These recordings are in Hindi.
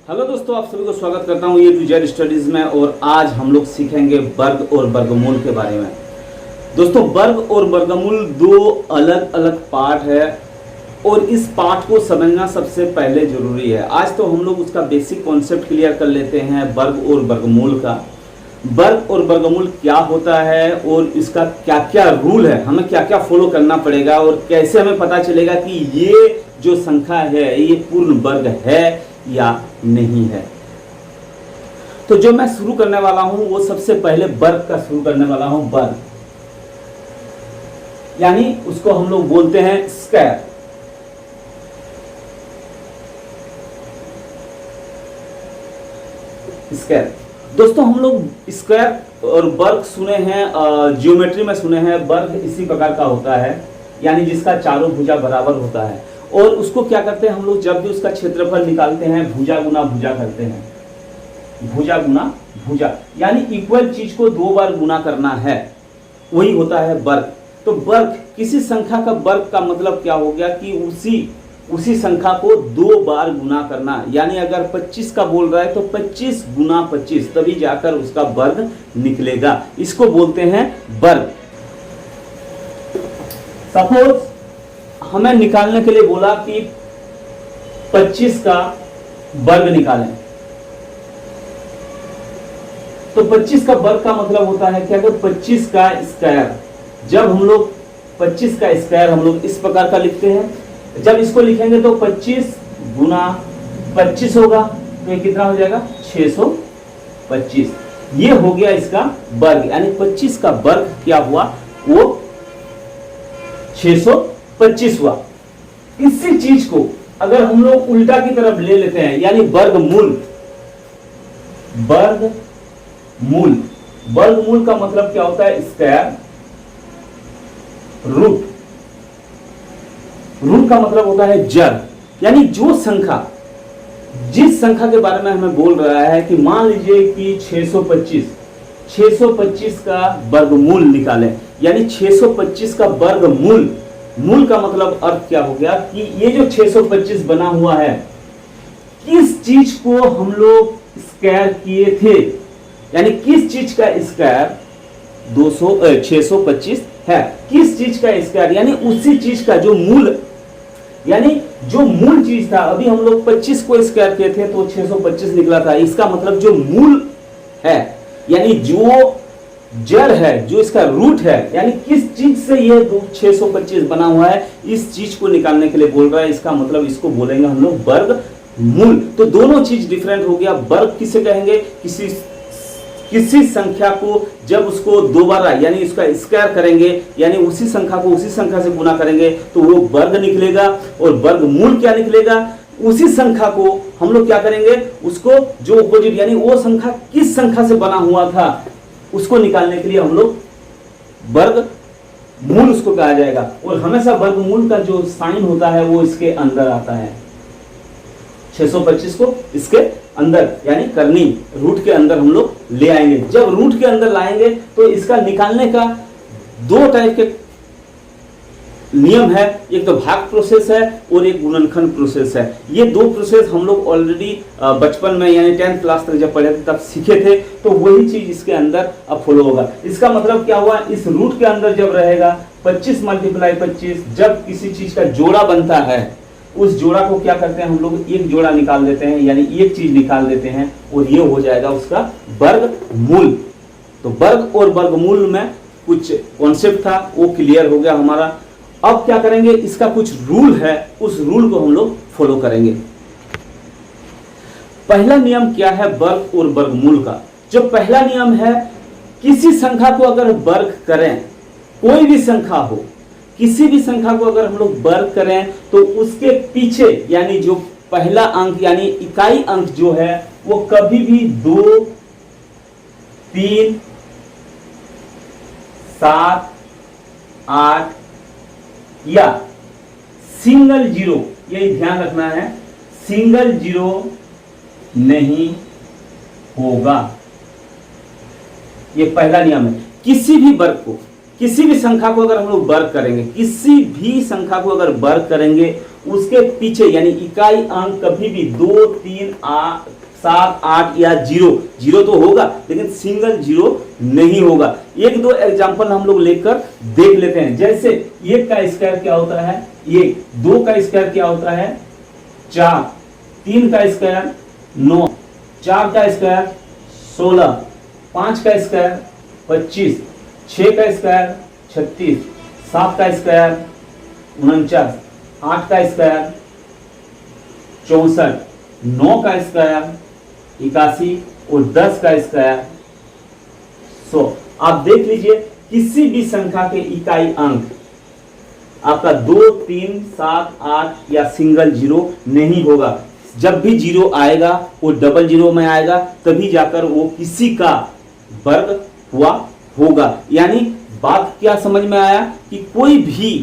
हेलो दोस्तों, आप सभी को स्वागत करता हूँ ये जेड स्टडीज में। और आज हम लोग सीखेंगे वर्ग और वर्गमूल के बारे में। दोस्तों, वर्ग और वर्गमूल दो अलग अलग पार्ट है और इस पार्ट को समझना सबसे पहले जरूरी है। आज तो हम लोग उसका बेसिक कॉन्सेप्ट क्लियर कर लेते हैं वर्ग और वर्गमूल का। वर्ग और वर्गमूल क्या होता है और इसका क्या क्या रूल है, हमें क्या क्या फॉलो करना पड़ेगा और कैसे हमें पता चलेगा कि ये जो संख्या है ये पूर्ण वर्ग है या नहीं है। तो जो मैं शुरू करने वाला हूं वो सबसे पहले वर्ग का शुरू करने वाला हूं। वर्ग यानी उसको हम लोग बोलते हैं स्क्वायर। स्क्वायर दोस्तों, हम लोग स्क्वायर और वर्ग सुने हैं, ज्योमेट्री में सुने हैं। वर्ग इसी प्रकार का होता है, यानी जिसका चारों भुजा बराबर होता है। और उसको क्या करते हैं हम लोग, जब भी उसका क्षेत्रफल निकालते हैं भुजा गुना भुजा करते हैं। भुजा गुना भुजा यानी इक्वल चीज को दो बार गुना करना है, वही होता है वर्ग। तो वर्ग, किसी संख्या का वर्ग का मतलब क्या हो गया कि उसी संख्या को दो बार गुना करना। यानी अगर 25 का बोल रहा है तो 25 गुना 25, तभी जाकर उसका वर्ग निकलेगा। इसको बोलते हैं वर्ग। सपोज हमें निकालने के लिए बोला कि 25 का वर्ग निकालें, तो 25 का वर्ग का मतलब होता है क्या, 25 का स्क्वायर। जब हम लोग 25 का स्क्वायर हम लोग इस प्रकार का लिखते हैं। जब इसको लिखेंगे तो 25 गुना 25 होगा, तो ये कितना हो जाएगा 625। ये हो गया इसका वर्ग, यानी 25 का वर्ग क्या हुआ, वो 625 हुआ। इसी चीज को अगर हम लोग उल्टा की तरफ ले लेते हैं, यानी वर्गमूल। वर्गमूल वर्गमूल का मतलब क्या होता है, स्क्वायर रूट। रूट का मतलब होता है जड़। यानी जो संख्या, जिस संख्या के बारे में हमें बोल रहा है कि मान लीजिए कि 625 का वर्गमूल निकालें, यानी 625 का वर्गमूल। मूल का मतलब अर्थ क्या हो गया कि ये जो 625 बना हुआ है, किस चीज को हम लोग स्क्वायर किए थे, यानी किस चीज का स्क्वायर 625 है, किस चीज का स्क्वायर, यानी उसी चीज का जो मूल, यानी जो मूल चीज था। अभी हम लोग 25 को स्क्वायर किए थे तो 625 निकला था। इसका मतलब जो मूल है, यानी जो जड़ है, जो इसका रूट है, यानी किस चीज से ये 625 बना हुआ है, इस चीज को निकालने के लिए बोल रहा है। इसका मतलब इसको बोलेंगे हम लोग वर्गमूल। तो दोनों चीज डिफरेंट हो गया। वर्ग किसे कहेंगे, किसी संख्या को जब उसको दोबारा यानी उसका स्क्वायर करेंगे, यानी उसी संख्या को उसी संख्या से गुना करेंगे तो वो वर्ग निकलेगा। और वर्गमूल क्या निकलेगा, उसी संख्या को हम लोग क्या करेंगे, उसको जो ऑपोजिट, यानी वो संख्या किस संख्या से बना हुआ था उसको निकालने के लिए हम लोग वर्गमूल उसको कहा जाएगा। और हमेशा वर्गमूल का जो साइन होता है वो इसके अंदर आता है। 625 को इसके अंदर यानी करनी रूट के अंदर हम लोग ले आएंगे। जब रूट के अंदर लाएंगे तो इसका निकालने का दो टाइप के नियम है, एक तो भाग प्रोसेस है और एक गुणनखंड प्रोसेस है। ये दो प्रोसेस हम लोग ऑलरेडी बचपन में यानी 10th क्लास तक जब पढ़े थे तब सीखे थे, तो वही चीज इसके अंदर अब फॉलो होगा। इसका मतलब क्या हुआ, इस रूट के अंदर जब रहेगा 25 × 25, जब किसी चीज का जोड़ा बनता है, उस जोड़ा को क्या करते हैं हम लोग, एक जोड़ा निकाल देते हैं, यानी एक चीज निकाल देते हैं और ये हो जाएगा उसका वर्गमूल। तो वर्ग और वर्गमूल में कुछ कॉन्सेप्ट था वो क्लियर हो गया हमारा। अब क्या करेंगे, इसका कुछ रूल है, उस रूल को हम लोग फॉलो करेंगे। पहला नियम क्या है वर्ग और वर्गमूल का। जो पहला नियम है, किसी संख्या को अगर वर्ग करें, कोई भी संख्या हो, किसी भी संख्या को अगर हम लोग वर्ग करें तो उसके पीछे यानी जो पहला अंक यानी इकाई अंक जो है वो कभी भी 2, 3, 7, 8 या सिंगल जीरो, यही ध्यान रखना है, सिंगल जीरो नहीं होगा। ये पहला नियम है। किसी भी वर्ग को, किसी भी संख्या को अगर हम लोग वर्ग करेंगे, किसी भी संख्या को अगर वर्ग करेंगे उसके पीछे यानी इकाई अंक कभी भी 2, 3, 7, 8 या 0 तो होगा, लेकिन सिंगल 0 नहीं होगा। एक दो एग्जांपल हम लोग लेकर देख लेते हैं। जैसे 1 का स्क्वायर क्या होता है 1, 2 का स्क्वायर क्या होता है 4, 3 का स्क्वायर 9, 4 का स्क्वायर 16, 5 का स्क्वायर 25, 6 का स्क्वायर 36, 7 का स्क्वायर 49, 8 का स्क्वायर 64, 9 का स्क्वायर 81 और 10 का स्क्वायर 100। आप देख लीजिए किसी भी संख्या के इकाई अंक आपका 2, 3, 7, 8 या सिंगल 0 नहीं होगा। जब भी 0 आएगा वो डबल 0 में आएगा, तभी जाकर वो किसी का वर्ग हुआ होगा। यानी बात क्या समझ में आया कि कोई भी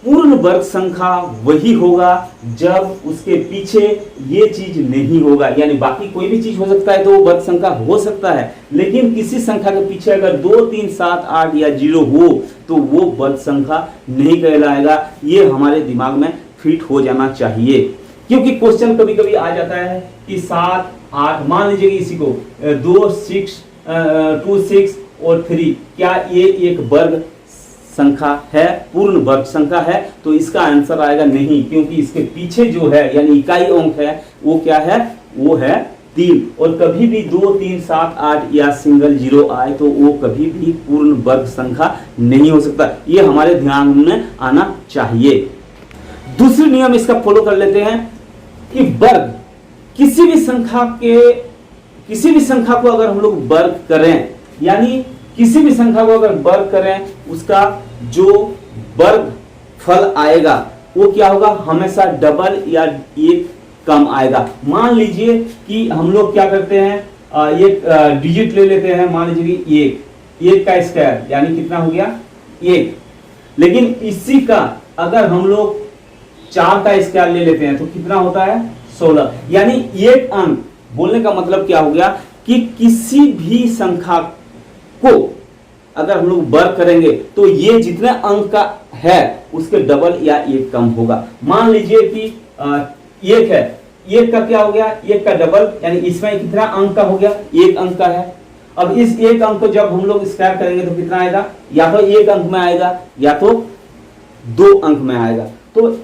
पूर्ण वर्ग संख्या वही होगा जब उसके पीछे ये चीज नहीं होगा। यानी बाकी कोई भी चीज हो सकता है तो वो वर्ग संख्या हो सकता है, लेकिन किसी संख्या के पीछे अगर 2, 3, 7, 8 या 0 हो तो वो वर्ग संख्या नहीं कहलाएगा। ये हमारे दिमाग में फिट हो जाना चाहिए, क्योंकि क्वेश्चन कभी कभी आ जाता है कि 7, 8 मान लीजिए कि इसी को 2, 6 और 3 क्या ये एक वर्ग संख्या है, पूर्ण वर्ग संख्या है? तो इसका आंसर आएगा नहीं, क्योंकि इसके पीछे जो है यानी इकाई अंक है वो क्या है, वो है 3। और कभी भी 2, 3, 7, 8 या सिंगल 0 आए तो वो कभी भी पूर्ण वर्ग संख्या नहीं हो सकता। ये हमारे ध्यान में आना चाहिए। दूसरी नियम इसका फॉलो कर लेते हैं कि वर्ग किसी भी संख्या को अगर हम लोग वर्ग करें, यानी किसी भी संख्या को अगर वर्ग करें, उसका जो वर्ग फल आएगा वो क्या होगा, हमेशा डबल या एक कम आएगा। मान लीजिए कि हम लोग क्या करते हैं, एक डिजिट ले लेते हैं, मान लीजिए कि 1 का स्क्वायर यानी कितना हो गया 1। लेकिन इसी का अगर हम लोग 4 का स्क्वायर ले लेते हैं तो कितना होता है 16। यानी एक अंक, बोलने का मतलब क्या हो गया कि किसी भी संख्या को अगर हम लोग वर्ग करेंगे तो ये जितने अंक का है उसके डबल या एक कम होगा। मान लीजिए कि 1 है, 1 का क्या हो गया 1 का डबल, यानी इसमें कितना अंक का हो गया 1 अंक का है। अब इस 1 अंक को जब हम लोग स्क्वायर करेंगे तो कितना आएगा, या तो 1 अंक में आएगा या तो 2 अंक में आएगा। तो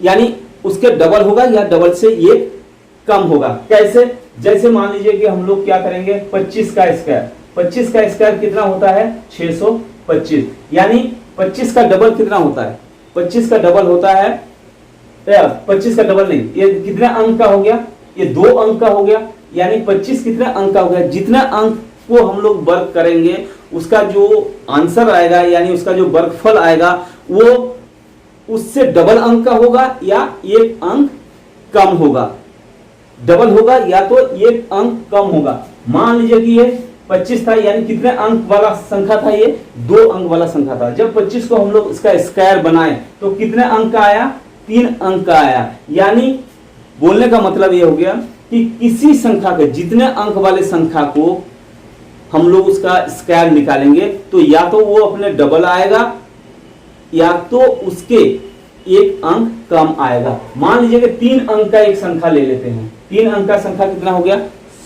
यानी उसके डबल होगा या डबल से 1 कम होगा। कैसे, जैसे मान लीजिए कि हम लोग क्या करेंगे 25 का स्क्वायर, 25 का स्क्वायर कितना होता है 625, यानी 25 का डबल कितना होता है, 25 का डबल होता है 25 का डबल नहीं, ये कितने अंक का हो गया, ये 2 अंक का हो गया। यानी 25 कितने अंक का हो गया, जितना अंक को हम लोग वर्ग करेंगे उसका जो आंसर आएगा यानी उसका जो वर्गफल आएगा वो उससे डबल अंक का होगा या 1 अंक कम होगा, डबल होगा या तो 1 अंक कम होगा। मान लीजिए कि ये 25 था, यानी कितने अंक वाला संख्या था, ये 2 अंक वाला संख्या था। जब 25 को हम लोग इसका स्क्वायर बनाए तो कितने अंक का आया, 3 अंक का आया। यानी बोलने का मतलब ये हो गया कि किसी संख्या के जितने अंक वाले संख्या को हम लोग उसका स्क्वायर निकालेंगे तो या तो वो अपने डबल आएगा या तो उसके 1 अंक कम आएगा। मान लीजिए कि 3 अंक का एक संख्या ले लेते हैं, 3 अंक का संख्या कितना हो गया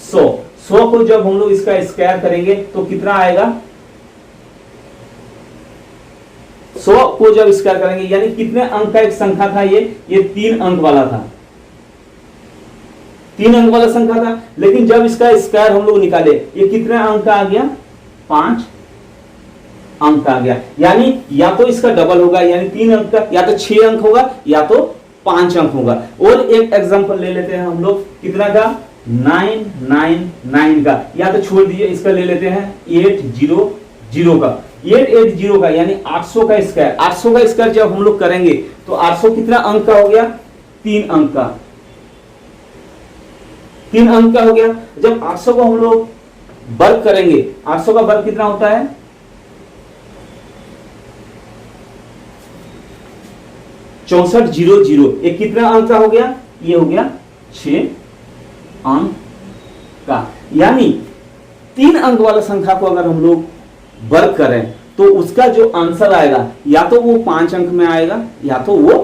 100। 100 को जब हम लोग इसका स्क्वायर करेंगे तो कितना आएगा, 100 को जब स्क्वायर करेंगे यानी कितने अंक का एक संख्या था, ये 3 अंक वाला था, 3 अंक वाला संख्या था। लेकिन जब इसका स्क्वायर हम लोग निकाले ये कितने अंक का आ गया, 5 अंक का आ गया। यानी या तो इसका डबल होगा यानी 3 अंक का, या तो 6 अंक होगा या तो 5 अंक होगा। और एक एग्जांपल ले लेते हैं हम लोग, कितना का 999 का, या तो छोड़ दीजिए इसका ले लेते हैं 800 का, 880 का यानी 800 का स्क्वायर। 800 का स्क्वायर जब हम लोग करेंगे तो 800 कितना अंक का हो गया, 3 अंक का, 3 अंक का हो गया। जब 800 को हम लोग वर्ग करेंगे, 800 का वर्ग कितना होता है 6400। ये कितना अंक का हो गया, ये हो गया 6 अंक का। यानी 3 अंक वाला संख्या को अगर हम लोग वर्ग करें तो उसका जो आंसर आएगा या तो वो 5 अंक में आएगा या तो वो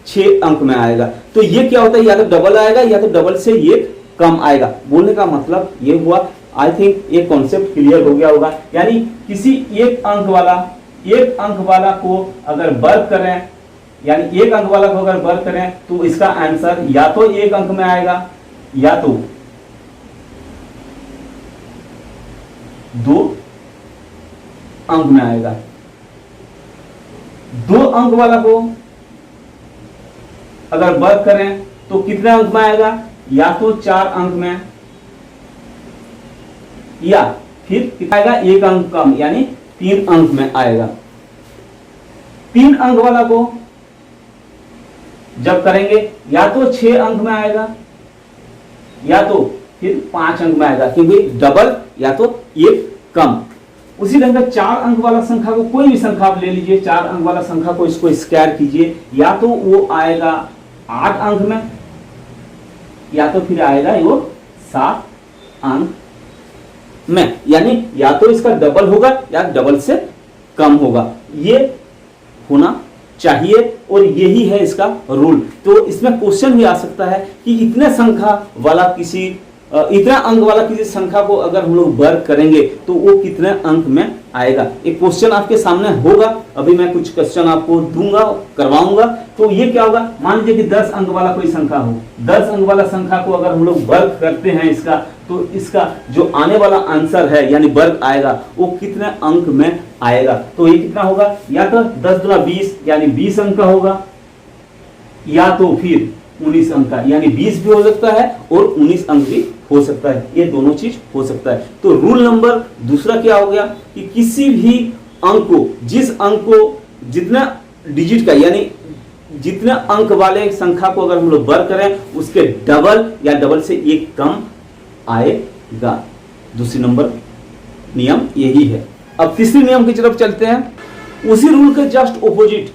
6 अंक में आएगा। तो ये क्या होता है, या तो डबल आएगा या तो डबल से ये कम आएगा। बोलने का मतलब ये हुआ, आई थिंक ये कॉन्सेप्ट क्लियर हो गया होगा। यानी किसी एक अंक वाला को अगर वर्क करें, यानी एक अंक वाला को अगर वर्क करें तो इसका आंसर या तो 1 अंक में आएगा या तो 2 अंक में आएगा। 2 अंक वाला को अगर वर्क करें तो कितने अंक में आएगा, या तो 4 अंक में, या फिर कितना आएगा, 1 अंक कम यानी 3 अंक में आएगा। 3 अंक वाला को जब करेंगे या तो 6 अंक में आएगा या तो फिर 5 अंक में आएगा, क्योंकि डबल या तो 1 कम। उसी ढंग से 4 अंक वाला संख्या को, कोई भी संख्या आप ले लीजिए, 4 अंक वाला संख्या को इसको स्क्वायर कीजिए, या तो वो आएगा 8 अंक में या तो फिर आएगा वो 7 अंक में। यानी या तो इसका डबल होगा या डबल से कम होगा, ये होना चाहिए और यही है इसका रूल। तो इसमें क्वेश्चन भी आ सकता है कि इतने संख्या वाला किसी इतना अंक वाला किसी संख्या को अगर हम लोग वर्ग करेंगे तो वो कितने अंक में आएगा। एक क्वेश्चन आपके सामने होगा, अभी मैं कुछ क्वेश्चन आपको दूंगा, करवाऊंगा। तो ये क्या होगा, मान लीजिए कि 10 अंक वाला कोई संख्या हो, 10 अंक वाला संख्या को अगर हम लोग वर्ग करते हैं इसका, तो इसका जो आने वाला आंसर है यानी वर्ग आएगा वो कितने अंक में आएगा। तो ये कितना होगा, या तो 10 गुना 20 यानी 20 अंक का होगा, या तो फिर 19 अंक का यानी 20 भी हो सकता है और 19 अंक भी हो सकता है, ये दोनों चीज हो सकता है। तो रूल नंबर दूसरा क्या हो गया कि किसी भी अंक को, जिस अंक को जितना डिजिट का यानी जितने अंक वाले संख्या को अगर हम लोग वर्ग करें उसके डबल या डबल से एक कम आएगा। दूसरी नंबर नियम यही है। अब तीसरे नियम की तरफ चलते हैं। उसी रूल के जस्ट ऑपोजिट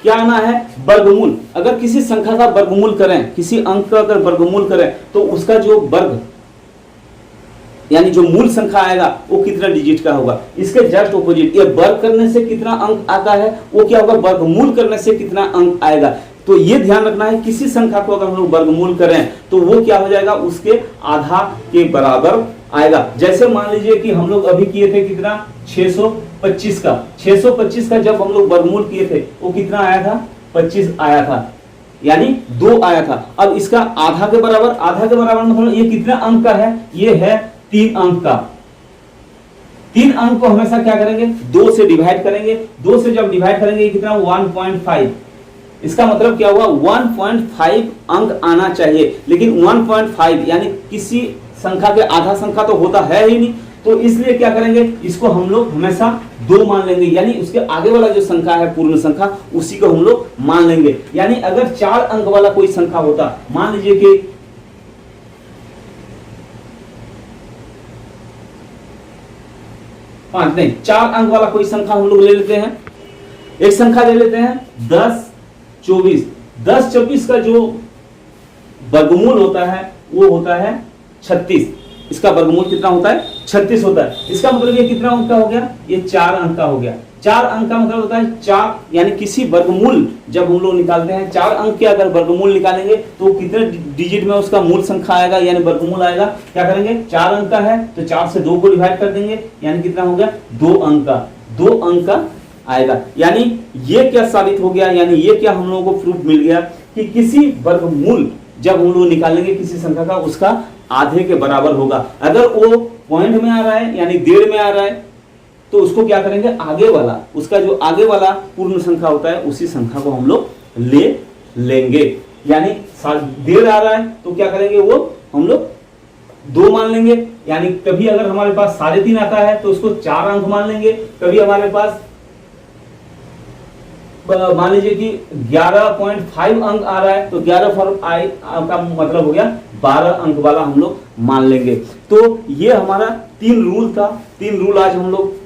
क्या आना है, वर्गमूल। अगर किसी संख्या का वर्गमूल करें, किसी अंक का अगर वर्गमूल करें तो उसका जो वर्ग यानी जो मूल संख्या आएगा वो कितना डिजिट का होगा। इसके जस्ट ऑपोजिट, ये वर्ग करने से कितना अंक आता है वो क्या होगा, वर्गमूल करने से कितना अंक आएगा। तो ये ध्यान रखना है, किसी संख्या को अगर हम लोग वर्गमूल करें तो वो क्या हो जाएगा, उसके आधा के बराबर आएगा। जैसे मान लीजिए कि हम लोग अभी किए थे कितना, 625 का। 625 का जब हम लोग वर्गमूल किए थे वो कितना आया था, 25 आया था, यानी 2 आया था। अब इसका आधा के बराबर, आधा के बराबर मतलब ये कितना अंक का है, ये है 3 अंक का। 3 अंक को हमेशा क्या करेंगे, 2 से डिवाइड करेंगे। 2 से जब डिवाइड करेंगे कितना, 1.5। इसका मतलब क्या हुआ, 1.5 अंक आना चाहिए। लेकिन 1.5 यानी किसी संख्या के आधा संख्या तो होता है ही नहीं, तो इसलिए क्या करेंगे, इसको हम लोग हमेशा 2 मान लेंगे, यानी उसके आगे वाला जो संख्या है पूर्ण संख्या उसी को हम लोग मान लेंगे। यानी अगर 4 अंक वाला कोई संख्या होता, मान लीजिए कि 5 नहीं 4 अंक वाला कोई संख्या हम लोग ले लेते हैं। एक संख्या ले लेते हैं 10, 24। 10, 24 का जो वर्गमूल होता है वो होता है 36। इसका वर्गमूल कितना होता है, 36 होता है। इसका मतलब ये कितना अंक का हो गया, ये 4 अंक का हो गया। 4 अंक का मतलब होता है 4, यानी किसी वर्गमूल जब हम लोग निकालते हैं 4 अंक के अगर वर्गमूल निकालेंगे तो कितने डिजिट में उसका मूल संख्या आएगा यानी वर्गमूल आएगा। क्या करेंगे, 4 अंक का है तो 4 से 2 को डिवाइड कर देंगे, यानी कितना हो गया, 2 अंक का। 2 अंक का आएगा। यानी ये क्या साबित हो गया, यानी ये क्या हम लोगों को प्रूफ मिल गया कि किसी वर्गमूल जब हम लोग निकालेंगे किसी संख्या का, उसका आधे के बराबर होगा। अगर वो पॉइंट में आ रहा है यानी 1.5 में आ रहा है तो उसको क्या करेंगे, आगे वाला, उसका जो आगे वाला पूर्ण संख्या होता है उसी संख्या को हम लोग ले लेंगे। यानी 1.5 आ रहा है तो क्या करेंगे, वो हम लोग 2 मान लेंगे। यानी कभी अगर हमारे पास 3.5 आता है तो उसको 4 अंक मान लेंगे। कभी हमारे पास मान लीजिए कि 11.5 अंक आ रहा है तो 11 का मतलब हो गया 12 अंक वाला हम लोग मान लेंगे। तो ये हमारा 3 रूल था। 3 रूल आज हम लोग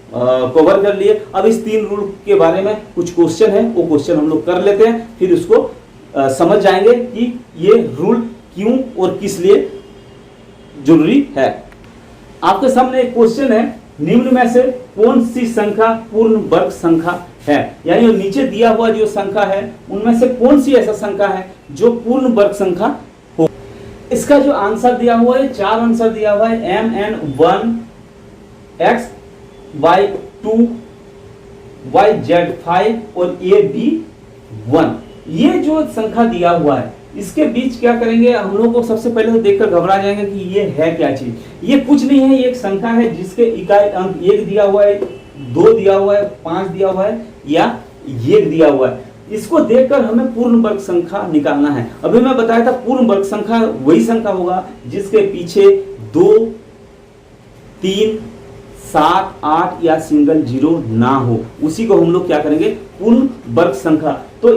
कवर कर लिए। अब इस 3 रूल के बारे में कुछ क्वेश्चन है, वो क्वेश्चन हम लोग कर लेते हैं, फिर उसको समझ जाएंगे कि ये रूल क्यों और किस लिए जरूरी है। आपके सामने एक क्वेश्चन है, निम्न में से कौन सी संख्या पूर्ण वर्ग संख्या है, यानी नीचे दिया हुआ जो संख्या है उनमें से कौन सी ऐसा संख्या है जो पूर्ण वर्ग संख्या हो। इसका जो आंसर दिया हुआ है, 4 आंसर दिया हुआ है, MN1, X, Y2, YZ5 और AB1। ये जो संख्या दिया हुआ है इसके बीच क्या करेंगे हम लोग को, सबसे पहले तो देखकर घबरा जाएंगे कि ये है क्या चीज। ये कुछ नहीं है, ये एक संख्या है जिसके इकाई अंक 1 दिया हुआ है, 2 दिया हुआ है, 5 दिया हुआ है या 1 दिया हुआ है। इसको देखकर हमें पूर्ण वर्ग संख्या निकालना है। अभी मैं बताया था पूर्ण वर्ग संख्या वही संख्या होगा जिसके पीछे 2, 3, 7, 8 या सिंगल जीरो ना हो, उसी को हम लोग क्या करेंगे पूर्ण वर्ग संख्या। तो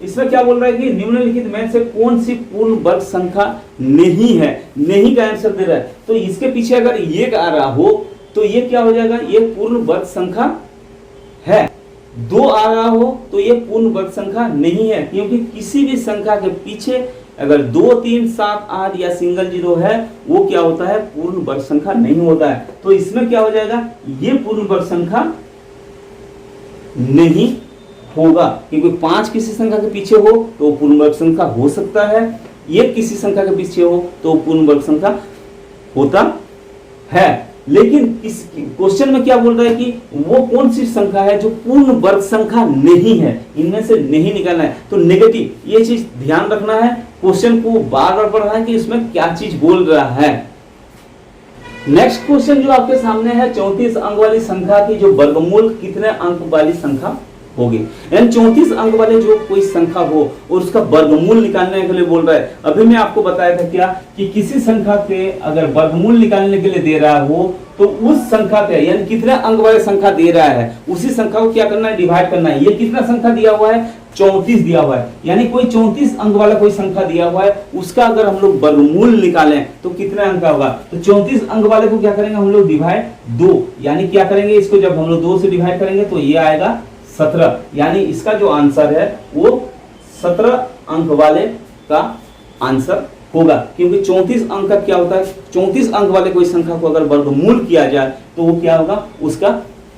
इसमें क्या बोल रहा है कि निम्नलिखित में से कौन सी पूर्ण वर्ग संख्या नहीं है, नहीं का आंसर दे रहा है। तो इसके पीछे अगर 1 आ रहा हो तो ये क्या हो जाएगा, ये पूर्ण वर्ग संख्या है। 2 आ रहा हो तो ये पूर्ण वर्ग संख्या नहीं है, क्योंकि किसी भी संख्या के पीछे अगर 2, 3, 7, 8 या सिंगल जीरो है वो क्या होता है, पूर्ण वर्ग संख्या नहीं होता है। तो इसमें क्या हो जाएगा, ये पूर्ण वर्ग संख्या नहीं होगा, क्योंकि 5 किसी संख्या के पीछे हो तो पूर्ण वर्ग संख्या हो सकता है, 1 किसी संख्या के पीछे हो तो पूर्ण वर्ग संख्या होता है। लेकिन इस क्वेश्चन में क्या बोल रहा है कि वो कौन सी संख्या है जो पूर्ण वर्ग संख्या नहीं है, इनमें से नहीं निकालना है। तो नेगेटिव, ये चीज ध्यान रखना है, क्वेश्चन को बार बार पढ़ना है कि इसमें क्या चीज बोल रहा है। नेक्स्ट क्वेश्चन जो आपके सामने है, 34 अंक वाली संख्या की जो वर्गमूल कितने अंक वाली संख्या होगी। यानी 34 अंक वाले जो कोई संख्या हो और उसका वर्गमूल निकालने के लिए बोल रहा है। अभी मैं आपको बताया था क्या कि किसी संख्या के अगर वर्गमूल निकालने के लिए दे रहा हो तो उस संख्या के यानी कितने अंक वाले संख्या दे रहा है उसी संख्या को क्या करना है, डिवाइड करना है। ये कितना संख्या दिया हुआ है, 34 दिया हुआ है, यानी कोई 34 अंक वाला कोई संख्या दिया हुआ है, उसका अगर हम लोग वर्गमूल निकालें तो कितना अंक होगा। तो 34 अंक वाले को क्या करेंगे हम लोग, डिवाइड 2, यानी क्या करेंगे इसको जब हम लोग 2 से डिवाइड करेंगे तो ये आएगा 17, यानी इसका जो आंसर है वो 17 अंक वाले का आंसर होगा। क्योंकि 34 अंक का क्या होता है, 34 अंक वाले कोई संख्या को अगर वर्गमूल किया जाए तो वो क्या होगा, उसका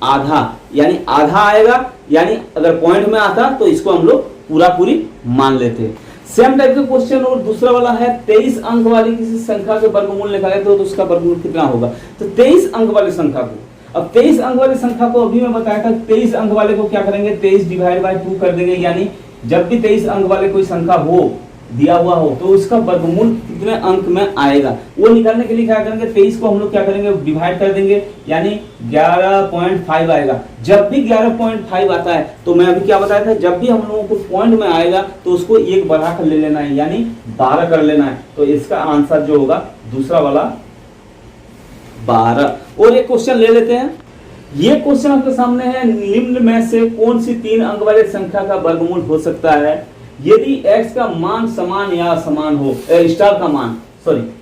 आधा, यानी आधा आएगा। यानी अगर पॉइंट में आता तो इसको हम लोग पूरा पूरी मान लेते हैं। सेम टाइप का क्वेश्चन और दूसरा वाला है, 23 अंक वाली किसी संख्या के वर्गमूल निकाले तो उसका वर्गमूल कितना होगा। तो 23 अंक वाली संख्या को, अब 23 अंक वाली संख्या को अभी मैं बताया था, 23 अंक वाले को क्या करेंगे, 23 डिवाइड बाय 2 कर देंगे। यानी जब भी 23 अंक वाले कोई संख्या हो दिया हुआ हो तो उसका वर्गमूल कितने अंक में आएगा वो निकालने के लिए क्या करेंगे, 23 को हम लोग क्या करेंगे, डिवाइड कर देंगे, यानी 11.5 आएगा। जब भी 11.5 आता है तो मैं अभी क्या बताया था, जब भी हम लोगों को पॉइंट में आएगा तो उसको 1 बढ़ा कर ले लेना है, यानी 12 कर लेना है। तो इसका आंसर जो होगा दूसरा वाला 12। और एक क्वेश्चन ले लेते हैं। ये क्वेश्चन आपके सामने है, निम्न में से कौन सी 3 अंक वाले संख्या का वर्गमूल हो सकता है यदि x का मान समान या असमान हो, स्टार का मान,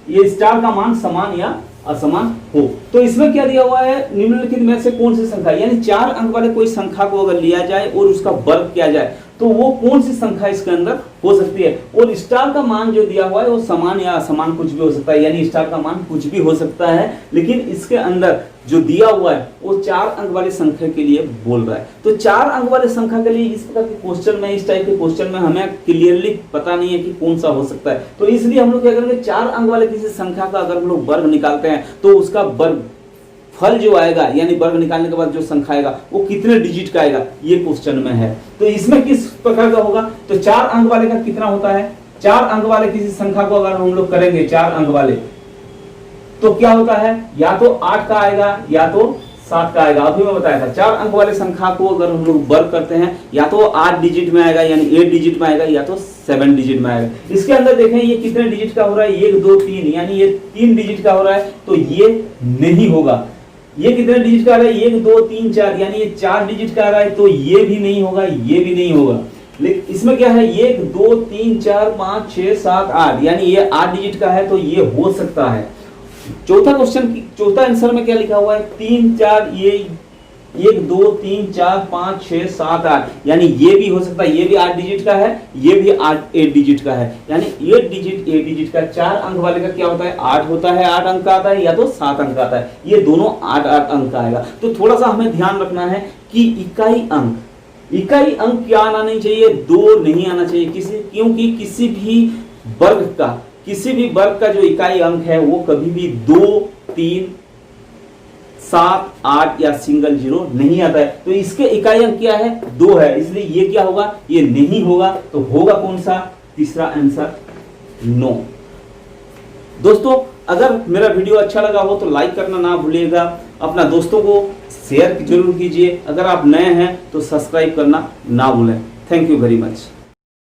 ये स्टार का मान समान या असमान हो। तो इसमें क्या दिया हुआ है, निम्नलिखित में से कौन सी संख्या, यानी 4 अंक वाले कोई संख्या को अगर लिया जाए और उसका वर्ग किया जाए तो वो कौन सी संख्या इसके अंदर हो सकती है। और स्टार का मान जो दिया हुआ है वो समान या असमान कुछ भी हो सकता है, यानी स्टार का मान कुछ भी हो सकता है, लेकिन इसके अंदर जो दिया हुआ है वो 4 अंक वाली संख्या के लिए बोल रहा है। तो 4 अंक वाले संख्या के लिए इस प्रकार के क्वेश्चन में, इस टाइप के क्वेश्चन में हमें क्लियरली पता नहीं है कि कौन सा हो सकता है। तो इसलिए हम लोग क्या करेंगे, 4 अंक वाले किसी संख्या का अगर हम लोग वर्ग निकालते हैं तो उसका वर्ग फल जो आएगा, यानी वर्ग निकालने के बाद जो संख्या आएगा वो कितने डिजिट का आएगा, ये क्वेश्चन में है। तो इसमें किस प्रकार का होगा, तो 4 अंक वाले का कितना होता है, 4 अंक वाले किसी संख्या को अगर हम लोग करेंगे 4 अंक वाले तो क्या होता है, या तो 8 का आएगा या तो 7 का आएगा। अभी मैं बताया था 4 अंक वाले संख्या को अगर हम लोग वर्ग करते हैं या तो 8 डिजिट में आएगा, यानी 8 डिजिट में आएगा, या तो 7 डिजिट में आएगा। इसके अंदर देखें ये कितने डिजिट का हो रहा है, 1 2 3, यानी ये 3 डिजिट का हो रहा है, तो ये नहीं होगा। ये कितने डिजिट का आ रहा है, 1 2 3 4, यानी ये 4 डिजिट का आ रहा है, तो ये भी नहीं होगा, ये भी नहीं होगा। लेकिन इसमें क्या है, 1 2 3 4 5 6 7 8, यानी ये 8 डिजिट का है, तो ये हो सकता है। चौथा क्वेश्चन, चौथा आंसर में क्या लिखा हुआ है, 3 4, ये 1 2 3 4 5 6 7 8, यानी ये भी हो सकता है, ये भी 8 डिजिट का है, ये भी 8 डिजिट का है, यानी 8 डिजिट का 4 अंक वाले का क्या होता है 8 होता है, 8 अंक का आता है, या तो 7 अंक का आता है, ये दोनों 8 अंक का आएगा। तो थोड़ा सा हमें ध्यान रखना है कि इकाई अंक क्या आना नहीं चाहिए, 2 नहीं आना चाहिए, क्योंकि किसी भी वर्ग का जो इकाई अंक है वो कभी भी 2 3 7 8 या सिंगल 0 नहीं आता है। तो इसके इकाई अंक क्या है 2 है, इसलिए ये क्या होगा, ये नहीं होगा। तो होगा कौन सा, तीसरा आंसर 9। दोस्तों अगर मेरा वीडियो अच्छा लगा हो तो लाइक करना ना भूलिएगा, अपना दोस्तों को शेयर जरूर कीजिए, अगर आप नए हैं तो सब्सक्राइब करना ना भूलें। Thank you very much.